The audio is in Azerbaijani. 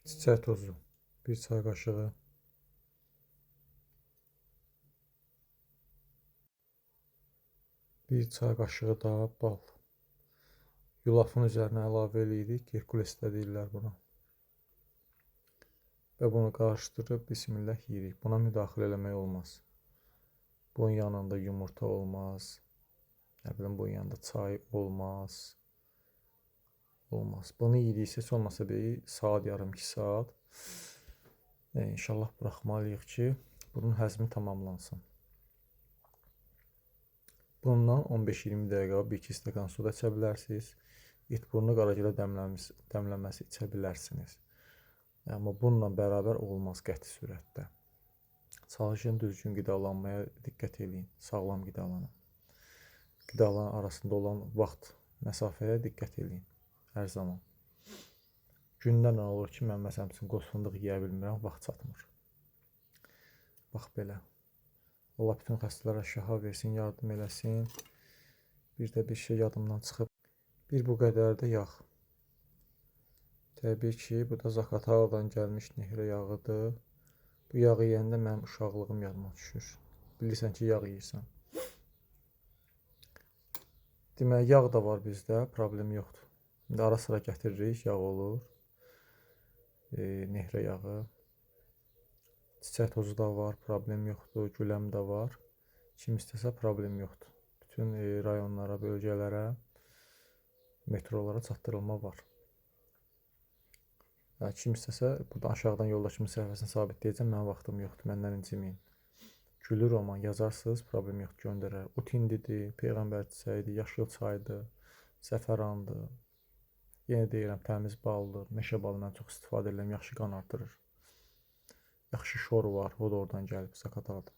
Çiçək tozu 1 çay qaşığı, 1 çay qaşığı da bal. Yulafın üzərinə əlavə edirik. Herkules də deyirlər buna. Və bunu qarışdırıb bismillah yeyirik. Buna müdaxilə eləmək olmaz. Bunun yanında yumurta olmaz. Nə bilim, bunun yanında çay olmaz. Olmaz. Bunu yediksə heç olmasa bir saat, yarım 2 saat. İnşallah buraxmalıyıq ki, bunun həzmi tamamlansın. Bundan 15-20 dəqiqə 1-2 stəkan su da içə bilərsiniz. İtburnu qaragilə dəmləməsi içə bilərsiniz. Amma bununla bərabər olmaz qəti surətdə. Çalışın düzgün qidalanmaya diqqət edin. Sağlam qidalanın. Qidaların arasında olan vaxt, məsafəyə diqqət edin. Hər zaman. Gündən olur ki, mən məsələn üçün qoz fındıq yeyə bilmirəm, vaxt çatmır. Bax belə. Allah bütün xəstələrə şəfa versin, yardım eləsin. Bir də bir şey yadımdan çıxıb. Bir bu qədər də yağ. Təbii ki, bu da Zaqatala'dan gəlmiş nehrə yağıdır. Bu yağı yeyəndə mənim uşaqlığım yadıma düşür. Bilirsən ki, yağ yeyirsən. Demək, yağ da var bizdə, problem yoxdur. İndi ara sıra gətiririk, yağ olur. Nehrə yağı. Çiçək tozu da var, problem yoxdur. Güləm də var. Kim istəsə problem yoxdur. Bütün rayonlara, bölgələrə, metrolara çatdırılma var. Kim istəsə, buradan aşağıdan yoldaşımın səhifəsini sabitləyəcəm, mənim vaxtım yoxdur, məndən inciməyin. Gülü roman yazarsınız, problem yoxdur, göndərər. Utindidir, peyğəmbər çiçəyidir, yaşıl çaydır, zəfərandır. Yenə deyirəm, təmiz baldır, meşə balı mən çox istifadə edirəm, yaxşı qan artırır. Yaxşı şor var, o da oradan gəlib, Zaqataladan.